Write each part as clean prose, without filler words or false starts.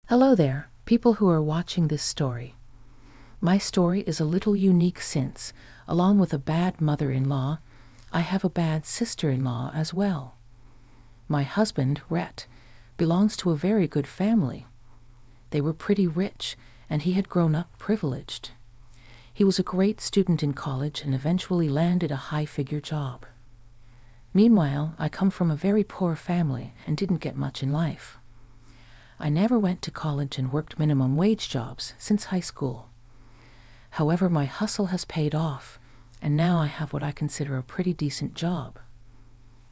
Hello there, people who are watching this story. My story is a little unique since, along with a bad mother-in-law, I have a bad sister-in-law as well. My husband, Rhett, belongs to a very good family. They were pretty rich, and he had grown up privileged. He was a great student in college and eventually landed a high-figure job. Meanwhile, I come from a very poor family and didn't get much in life. I never went to college and worked minimum wage jobs since high school. However, my hustle has paid off, and now I have what I consider a pretty decent job.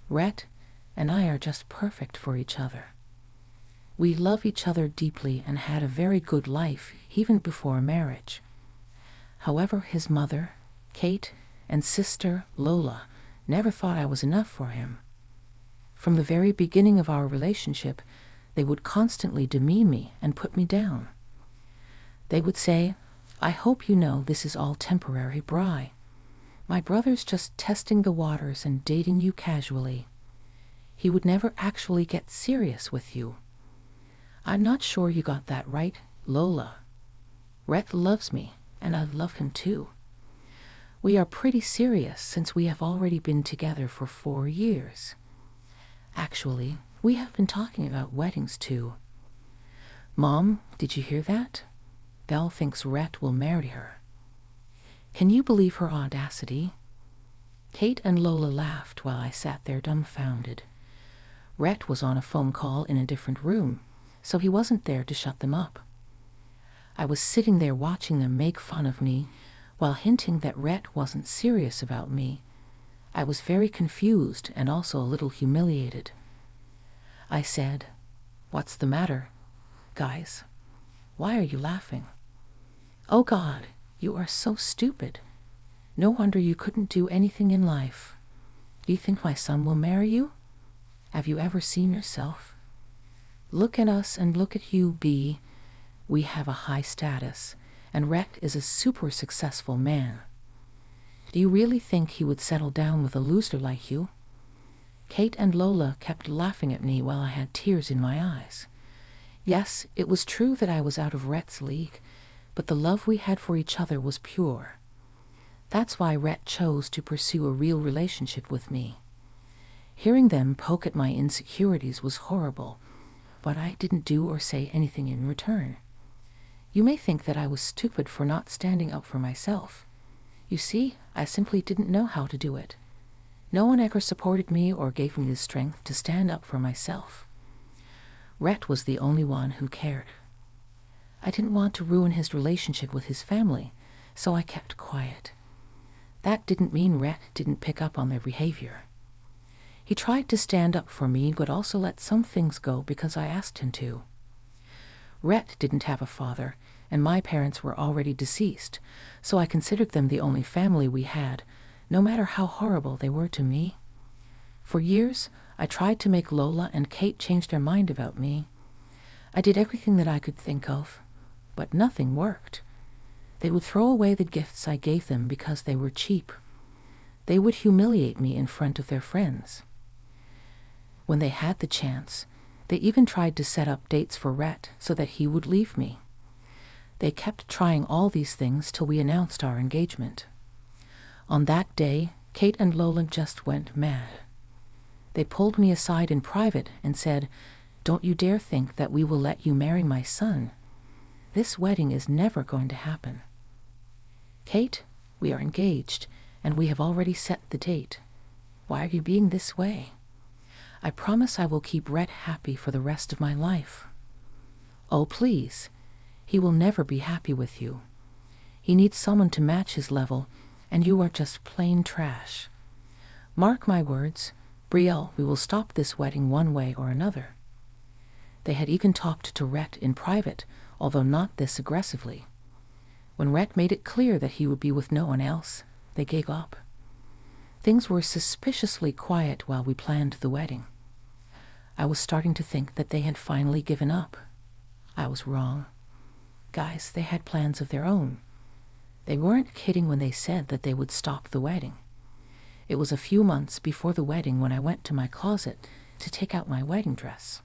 Rhett and I are just perfect for each other. We love each other deeply and had a very good life even before marriage. However, his mother, Kate, and sister, Lola, never thought I was enough for him. From the very beginning of our relationship, they would constantly demean me and put me down. They would say, "I hope you know this is all temporary, Bri. My brother's just testing the waters and dating you casually. He would never actually get serious with you. I'm not sure you got that right, Lola. Rhett loves me, and I love him too. We are pretty serious since we have already been together for 4 years. Actually, we have been talking about weddings too. Mom, did you hear that? Belle thinks Rhett will marry her. Can you believe her audacity?" Kate and Lola laughed while I sat there dumbfounded. Rhett was on a phone call in a different room, so he wasn't there to shut them up. I was sitting there watching them make fun of me while hinting that Rhett wasn't serious about me. I was very confused and also a little humiliated. I said, "What's the matter, guys? Why are you laughing? Oh God, you are so stupid. No wonder you couldn't do anything in life. Do you think my son will marry you? Have you ever seen yourself? Look at us and look at you, B. We have a high status, and Rhett is a super successful man. Do you really think he would settle down with a loser like you?" Kate and Lola kept laughing at me while I had tears in my eyes. Yes, it was true that I was out of Rhett's league, but the love we had for each other was pure. That's why Rhett chose to pursue a real relationship with me. Hearing them poke at my insecurities was horrible, but I didn't do or say anything in return. You may think that I was stupid for not standing up for myself. You see, I simply didn't know how to do it. No one ever supported me or gave me the strength to stand up for myself. Rhett was the only one who cared. I didn't want to ruin his relationship with his family, so I kept quiet. That didn't mean Rhett didn't pick up on their behavior. He tried to stand up for me, but also let some things go because I asked him to. Rhett didn't have a father, and my parents were already deceased, so I considered them the only family we had, no matter how horrible they were to me. For years, I tried to make Lola and Kate change their mind about me. I did everything that I could think of, but nothing worked. They would throw away the gifts I gave them because they were cheap. They would humiliate me in front of their friends. When they had the chance, they even tried to set up dates for Rhett so that he would leave me. They kept trying all these things till we announced our engagement. On that day, Kate and Lola just went mad. They pulled me aside in private and said, "Don't you dare think that we will let you marry my son. This wedding is never going to happen. Kate, we are engaged, and we have already set the date. Why are you being this way? I promise I will keep Rhett happy for the rest of my life." "Oh, please. He will never be happy with you. He needs someone to match his level, and you are just plain trash. Mark my words, Brielle, we will stop this wedding one way or another." They had even talked to Rhett in private, although not this aggressively. When Rhett made it clear that he would be with no one else, they gave up. Things were suspiciously quiet while we planned the wedding. I was starting to think that they had finally given up. I was wrong. Guys, they had plans of their own. They weren't kidding when they said that they would stop the wedding. It was a few months before the wedding when I went to my closet to take out my wedding dress.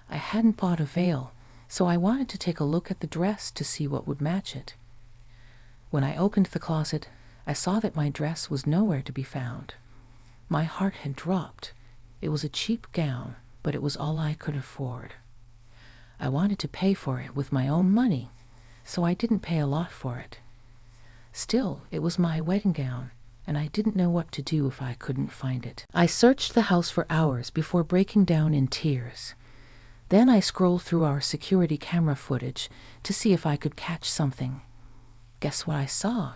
I hadn't bought a veil, so I wanted to take a look at the dress to see what would match it. When I opened the closet, I saw that my dress was nowhere to be found. My heart had dropped. It was a cheap gown, but it was all I could afford. I wanted to pay for it with my own money, so I didn't pay a lot for it. Still, it was my wedding gown, and I didn't know what to do if I couldn't find it. I searched the house for hours before breaking down in tears. Then I scrolled through our security camera footage to see if I could catch something. Guess what I saw?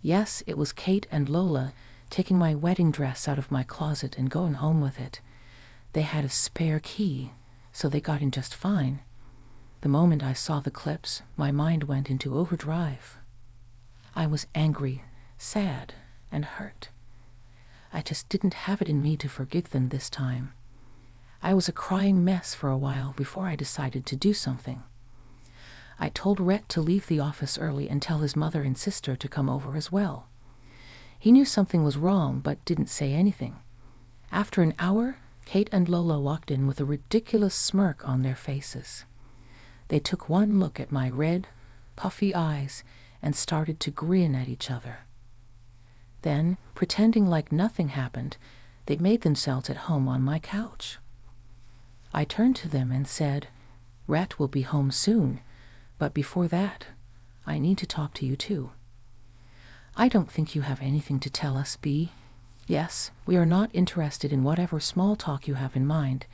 Yes, it was Kate and Lola taking my wedding dress out of my closet and going home with it. They had a spare key, so they got in just fine. The moment I saw the clips, my mind went into overdrive. I was angry, sad, and hurt. I just didn't have it in me to forgive them this time. I was a crying mess for a while before I decided to do something. I told Rhett to leave the office early and tell his mother and sister to come over as well. He knew something was wrong but didn't say anything. After an hour, Kate and Lola walked in with a ridiculous smirk on their faces. They took one look at my red, puffy eyes and started to grin at each other. Then, pretending like nothing happened, they made themselves at home on my couch. I turned to them and said, "Rhett will be home soon, but before that, I need to talk to you too." "I don't think you have anything to tell us, Bea." "Yes, we are not interested in whatever small talk you have in mind,"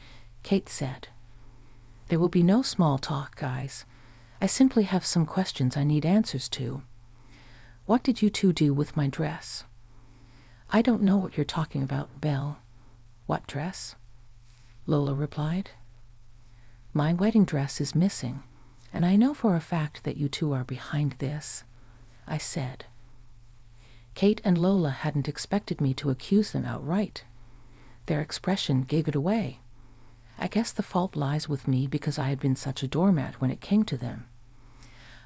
Kate said. "There will be no small talk, guys. I simply have some questions I need answers to. What did you two do with my dress?" "I don't know what you're talking about, Belle." "What dress?" Lola replied. "My wedding dress is missing, and I know for a fact that you two are behind this," I said. Kate and Lola hadn't expected me to accuse them outright. Their expression gave it away. I guess the fault lies with me because I had been such a doormat when it came to them.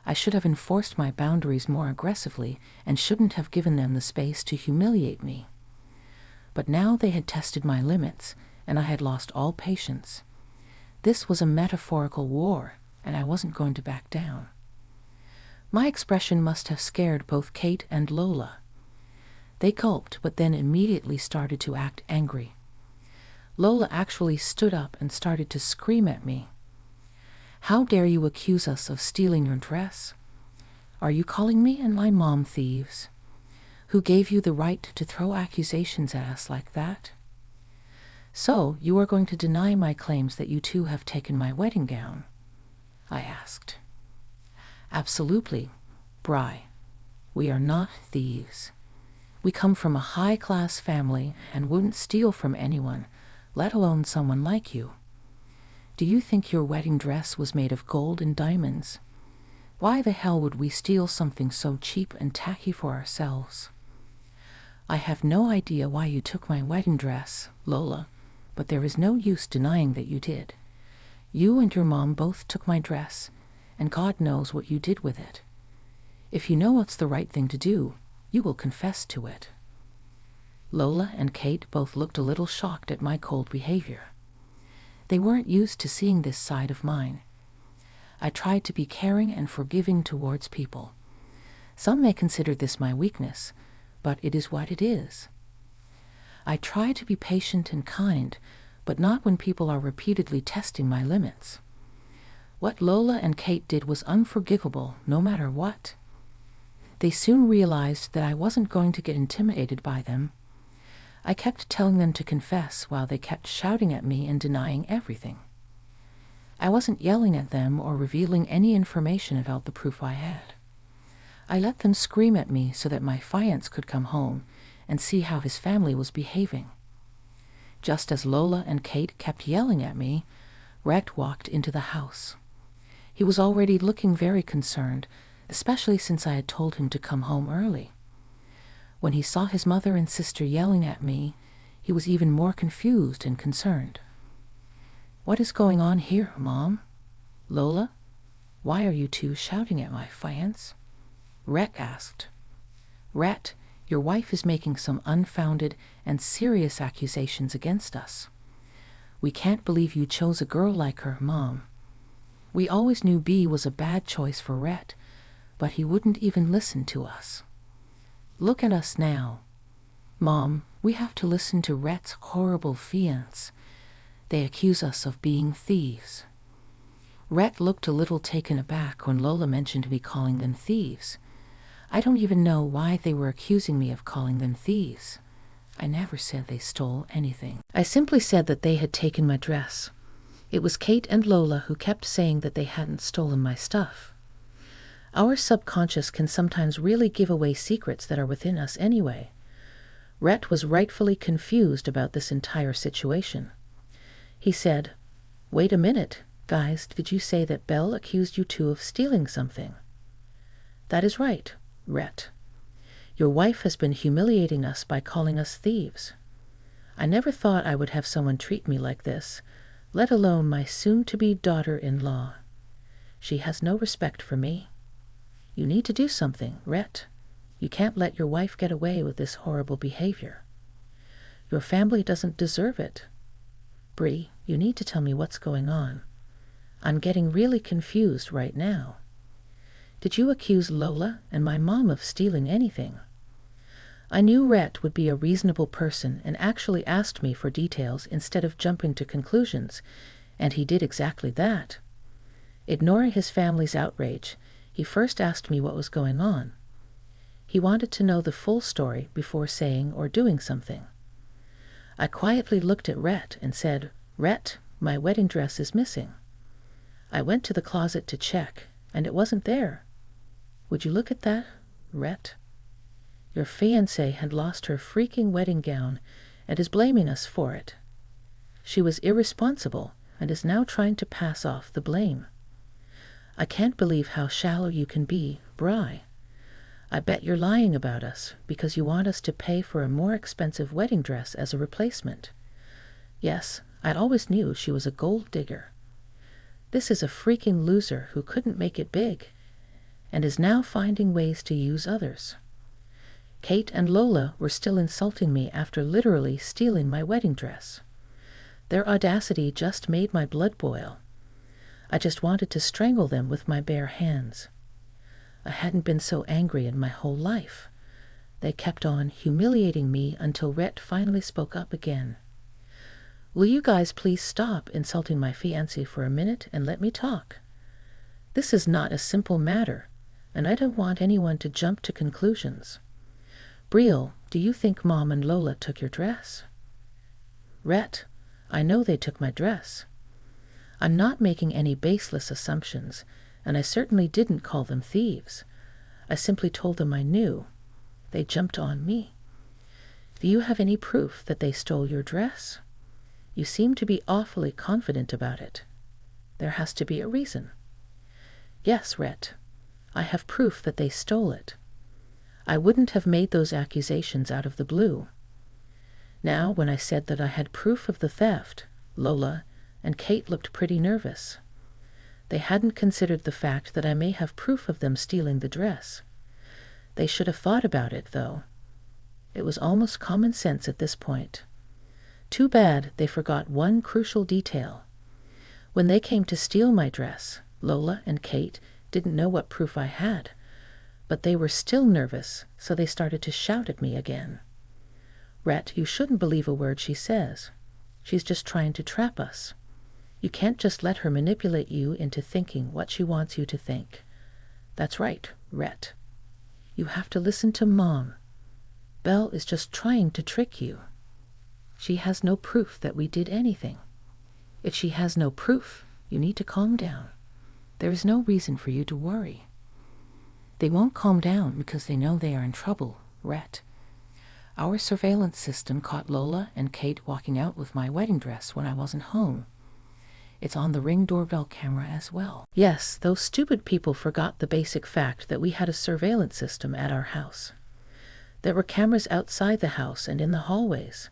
I should have enforced my boundaries more aggressively and shouldn't have given them the space to humiliate me. But now they had tested my limits, and I had lost all patience. This was a metaphorical war, and I wasn't going to back down. My expression must have scared both Kate and Lola. They gulped, but then immediately started to act angry. Lola actually stood up and started to scream at me. "How dare you accuse us of stealing your dress? Are you calling me and my mom thieves? Who gave you the right to throw accusations at us like that? So, you are going to deny my claims that you two have taken my wedding gown?" I asked. "Absolutely, Bri. We are not thieves. We come from a high-class family and wouldn't steal from anyone, let alone someone like you. Do you think your wedding dress was made of gold and diamonds? Why the hell would we steal something so cheap and tacky for ourselves? I have no idea why you took my wedding dress, Lola, but there is no use denying that you did. You and your mom both took my dress, and God knows what you did with it. If you know what's the right thing to do, you will confess to it." Lola and Kate both looked a little shocked at my cold behavior. They weren't used to seeing this side of mine. I tried to be caring and forgiving towards people. Some may consider this my weakness, but it is what it is. I try to be patient and kind, but not when people are repeatedly testing my limits. What Lola and Kate did was unforgivable, no matter what. They soon realized that I wasn't going to get intimidated by them. I kept telling them to confess while they kept shouting at me and denying everything. I wasn't yelling at them or revealing any information about the proof I had. I let them scream at me so that my fiance could come home and see how his family was behaving. Just as Lola and Kate kept yelling at me, Rhett walked into the house. He was already looking very concerned, especially since I had told him to come home early. When he saw his mother and sister yelling at me, he was even more confused and concerned. "What is going on here, Mom? Lola? Why are you two shouting at my fiance?" Rhett asked. "Rhett, your wife is making some unfounded and serious accusations against us. We can't believe you chose a girl like her, Mom." We always knew B was a bad choice for Rhett, but he wouldn't even listen to us. Look at us now. Mom, we have to listen to Rhett's horrible fiancé. They accuse us of being thieves. Rhett looked a little taken aback when Lola mentioned me calling them thieves. I don't even know why they were accusing me of calling them thieves. I never said they stole anything. I simply said that they had taken my dress. It was Kate and Lola who kept saying that they hadn't stolen my stuff. Our subconscious can sometimes really give away secrets that are within us anyway. Rhett was rightfully confused about this entire situation. He said, "Wait a minute, guys, did you say that Belle accused you two of stealing something?" "That is right, Rhett. Your wife has been humiliating us by calling us thieves. I never thought I would have someone treat me like this, let alone my soon-to-be daughter-in-law. She has no respect for me. You need to do something, Rhett. You can't let your wife get away with this horrible behavior. Your family doesn't deserve it. Bree, you need to tell me what's going on. I'm getting really confused right now. Did you accuse Lola and my mom of stealing anything?" I knew Rhett would be a reasonable person and actually asked me for details instead of jumping to conclusions, and he did exactly that. Ignoring his family's outrage, he first asked me what was going on. He wanted to know the full story before saying or doing something. I quietly looked at Rhett and said, "Rhett, my wedding dress is missing. I went to the closet to check, and it wasn't there. Would you look at that, Rhett? Your fiancée had lost her freaking wedding gown and is blaming us for it. She was irresponsible and is now trying to pass off the blame. I can't believe how shallow you can be, Bri. I bet you're lying about us because you want us to pay for a more expensive wedding dress as a replacement. Yes, I always knew she was a gold digger. This is a freaking loser who couldn't make it big and is now finding ways to use others. Kate and Lola were still insulting me after literally stealing my wedding dress. Their audacity just made my blood boil. I just wanted to strangle them with my bare hands. I hadn't been so angry in my whole life. They kept on humiliating me until Rhett finally spoke up again. "Will you guys please stop insulting my fiancé for a minute and let me talk? This is not a simple matter, and I don't want anyone to jump to conclusions. Brielle, do you think Mom and Lola took your dress?" "Rhett, I know they took my dress. I'm not making any baseless assumptions, and I certainly didn't call them thieves. I simply told them I knew. They jumped on me. Do you have any proof that they stole your dress? You seem to be awfully confident about it. There has to be a reason." "Yes, Rhett, I have proof that they stole it. I wouldn't have made those accusations out of the blue." Now, when I said that I had proof of the theft, Lola and Kate looked pretty nervous. They hadn't considered the fact that I may have proof of them stealing the dress. They should have thought about it, though. It was almost common sense at this point. Too bad they forgot one crucial detail. When they came to steal my dress, Lola and Kate didn't know what proof I had, but they were still nervous, so they started to shout at me again. "Rhett, you shouldn't believe a word she says. She's just trying to trap us. You can't just let her manipulate you into thinking what she wants you to think. That's right, Rhett. You have to listen to Mom. Belle is just trying to trick you. She has no proof that we did anything. If she has no proof, you need to calm down. There is no reason for you to worry. They won't calm down because they know they are in trouble, Rhett. Our surveillance system caught Lola and Kate walking out with my wedding dress when I wasn't home. It's on the Ring doorbell camera as well." Yes, those stupid people forgot the basic fact that we had a surveillance system at our house. There were cameras outside the house and in the hallways.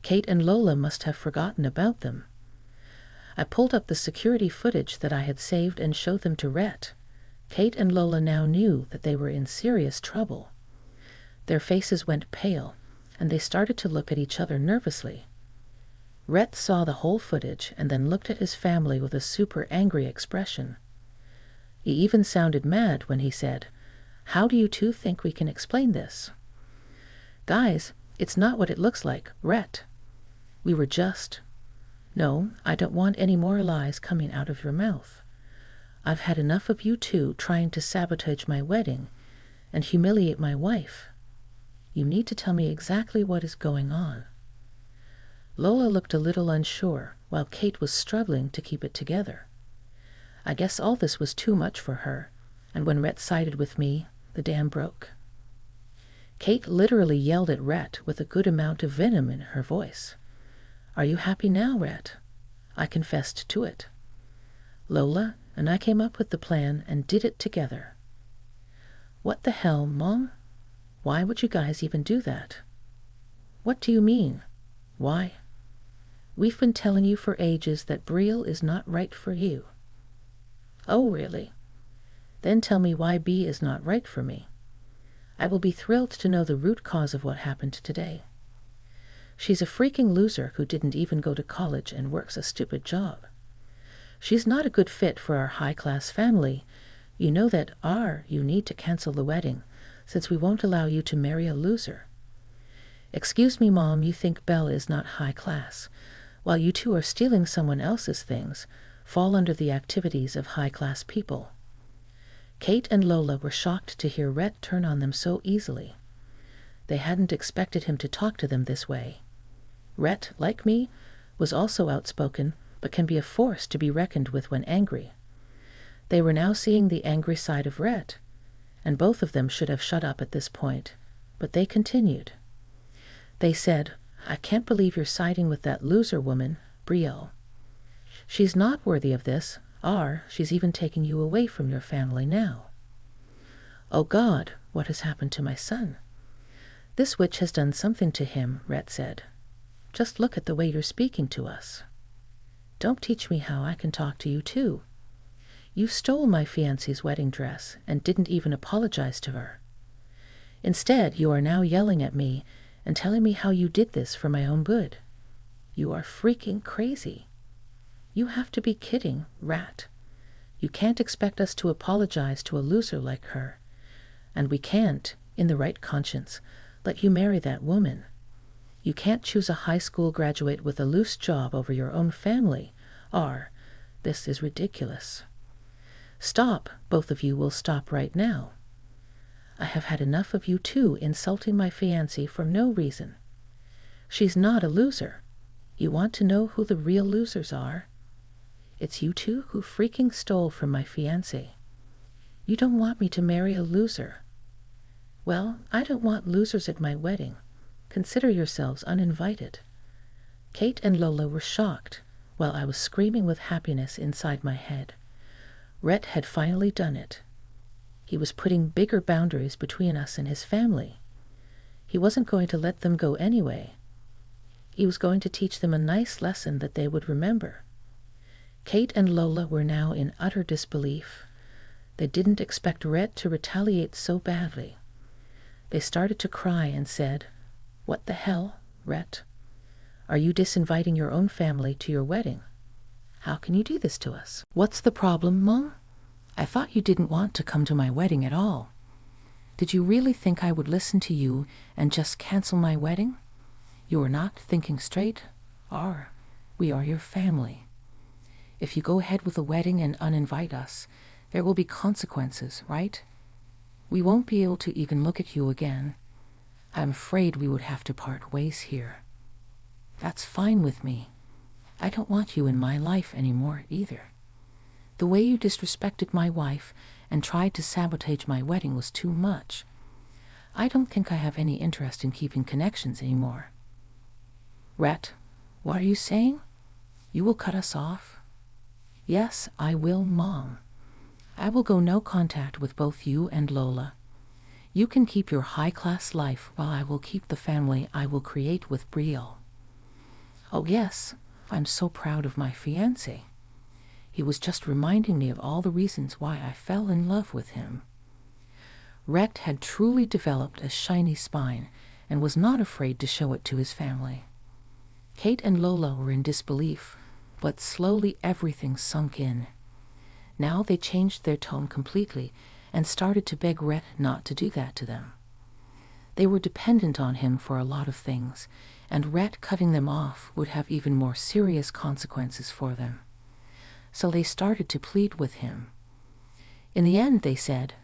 Kate and Lola must have forgotten about them. I pulled up the security footage that I had saved and showed them to Rhett. Kate and Lola now knew that they were in serious trouble. Their faces went pale, and they started to look at each other nervously. Rhett saw the whole footage and then looked at his family with a super angry expression. He even sounded mad when he said, "How do you two think we can explain this?" "Guys, it's not what it looks like, Rhett. We were just—" "No, I don't want any more lies coming out of your mouth. I've had enough of you two trying to sabotage my wedding and humiliate my wife. You need to tell me exactly what is going on." Lola looked a little unsure, while Kate was struggling to keep it together. I guess all this was too much for her, and when Rhett sided with me, the dam broke. Kate literally yelled at Rhett with a good amount of venom in her voice. "Are you happy now, Rhett? I confessed to it. Lola and I came up with the plan and did it together." "What the hell, Mom? Why would you guys even do that?" "What do you mean? Why? We've been telling you for ages that Brielle is not right for you." "Oh, really? Then tell me why B is not right for me. I will be thrilled to know the root cause of what happened today. She's a freaking loser who didn't even go to college and works a stupid job. She's not a good fit for our high-class family. You know that you need to cancel the wedding, since we won't allow you to marry a loser. Excuse me, Mom, you think Belle is not high-class, while you two are stealing someone else's things, fall under the activities of high-class people." Kate and Lola were shocked to hear Rhett turn on them so easily. They hadn't expected him to talk to them this way. Rhett, like me, was also outspoken, but can be a force to be reckoned with when angry. They were now seeing the angry side of Rhett, and both of them should have shut up at this point, but they continued. They said, "I can't believe you're siding with that loser woman, Brielle. She's not worthy of this, she's even taking you away from your family now." "Oh God, what has happened to my son? This witch has done something to him," Rhett said. "Just look at the way you're speaking to us. Don't teach me how I can talk to you too. You stole my fiancée's wedding dress and didn't even apologize to her. Instead, you are now yelling at me and telling me how you did this for my own good. You are freaking crazy. You have to be kidding, Rat. You can't expect us to apologize to a loser like her, and we can't, in the right conscience, let you marry that woman. You can't choose a high school graduate with a loose job over your own family. This is ridiculous. Stop, both of you will stop right now. I have had enough of you two insulting my fiancée for no reason. She's not a loser. You want to know who the real losers are? It's you two who freaking stole from my fiancé. You don't want me to marry a loser. Well, I don't want losers at my wedding. Consider yourselves uninvited." Kate and Lola were shocked, while I was screaming with happiness inside my head. Rhett had finally done it. He was putting bigger boundaries between us and his family. He wasn't going to let them go anyway. He was going to teach them a nice lesson that they would remember. Kate and Lola were now in utter disbelief. They didn't expect Rhett to retaliate so badly. They started to cry and said, "What the hell, Rhett? Are you disinviting your own family to your wedding? How can you do this to us? What's the problem, Mom? I thought you didn't want to come to my wedding at all. Did you really think I would listen to you and just cancel my wedding? You are not thinking straight. We are your family. If you go ahead with the wedding and uninvite us, there will be consequences, right? We won't be able to even look at you again. I'm afraid we would have to part ways here. That's fine with me. I don't want you in my life anymore either. The way you disrespected my wife and tried to sabotage my wedding was too much. I don't think I have any interest in keeping connections anymore." "Rhett, what are you saying? You will cut us off?" "Yes, I will, Mom. I will go no contact with both you and Lola. You can keep your high-class life while I will keep the family I will create with Brielle. Oh yes, I'm so proud of my fiancé. He was just reminding me of all the reasons why I fell in love with him." Rhett had truly developed a shiny spine and was not afraid to show it to his family. Kate and Lola were in disbelief, but slowly everything sunk in. Now they changed their tone completely and started to beg Rhett not to do that to them. They were dependent on him for a lot of things, and Rhett cutting them off would have even more serious consequences for them. So they started to plead with him. In the end, they said,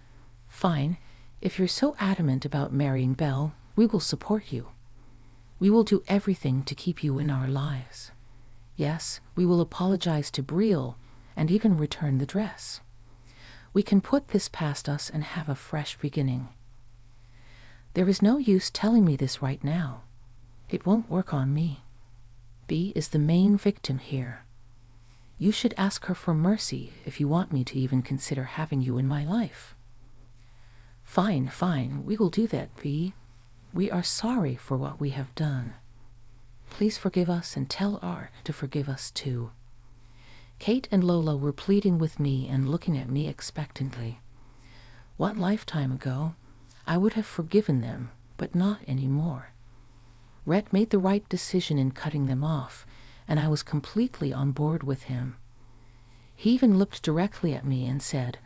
"Fine, if you're so adamant about marrying Belle, we will support you. We will do everything to keep you in our lives. Yes, we will apologize to Brielle and even return the dress. We can put this past us and have a fresh beginning. There is no use telling me this right now. It won't work on me. B is the main victim here. You should ask her for mercy if you want me to even consider having you in my life." "Fine, fine, we will do that, B. We are sorry for what we have done. Please forgive us and tell Art to forgive us too." Kate and Lola were pleading with me and looking at me expectantly. What lifetime ago, I would have forgiven them, but not anymore. Rhett made the right decision in cutting them off, and I was completely on board with him. He even looked directly at me and said,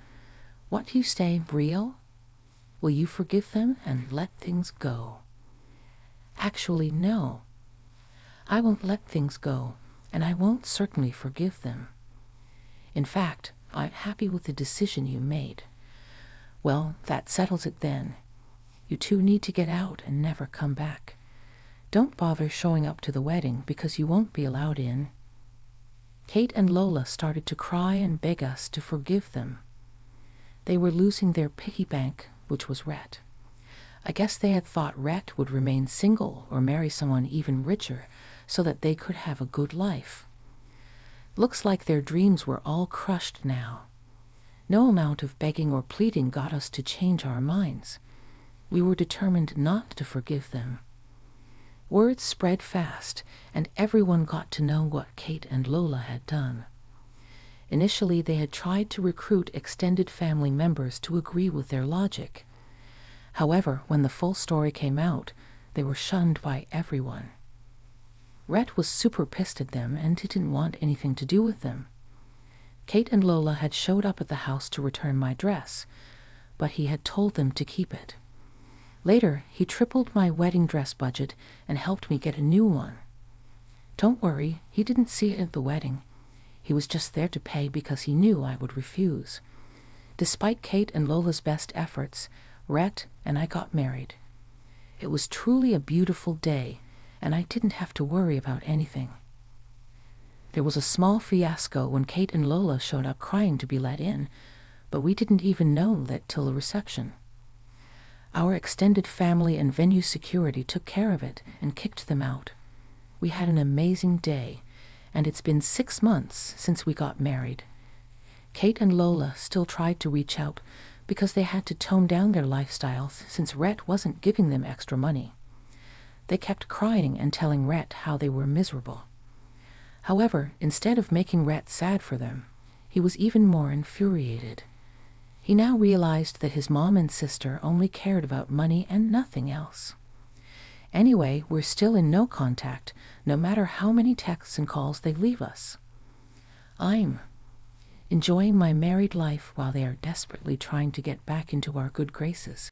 "What do you say, Brielle? Will you forgive them and let things go?" Actually, no. I won't let things go, and I won't certainly forgive them. In fact, I'm happy with the decision you made. Well, that settles it then. You two need to get out and never come back. Don't bother showing up to the wedding because you won't be allowed in. Kate and Lola started to cry and beg us to forgive them. They were losing their piggy bank, which was Rhett. I guess they had thought Rhett would remain single or marry someone even richer so that they could have a good life. Looks like their dreams were all crushed now. No amount of begging or pleading got us to change our minds. We were determined not to forgive them. Word spread fast, and everyone got to know what Kate and Lola had done. Initially, they had tried to recruit extended family members to agree with their logic. However, when the full story came out, they were shunned by everyone. Rhett was super pissed at them and didn't want anything to do with them. Kate and Lola had showed up at the house to return my dress, but he had told them to keep it. Later, he tripled my wedding dress budget and helped me get a new one. Don't worry, he didn't see it at the wedding. He was just there to pay because he knew I would refuse. Despite Kate and Lola's best efforts, Rhett and I got married. It was truly a beautiful day, and I didn't have to worry about anything. There was a small fiasco when Kate and Lola showed up crying to be let in, but we didn't even know that till the reception. Our extended family and venue security took care of it and kicked them out. We had an amazing day, and it's been 6 months since we got married. Kate and Lola still tried to reach out because they had to tone down their lifestyles since Rhett wasn't giving them extra money. They kept crying and telling Rhett how they were miserable. However, instead of making Rhett sad for them, he was even more infuriated. He now realized that his mom and sister only cared about money and nothing else. Anyway, we're still in no contact, no matter how many texts and calls they leave us. I'm enjoying my married life while they are desperately trying to get back into our good graces.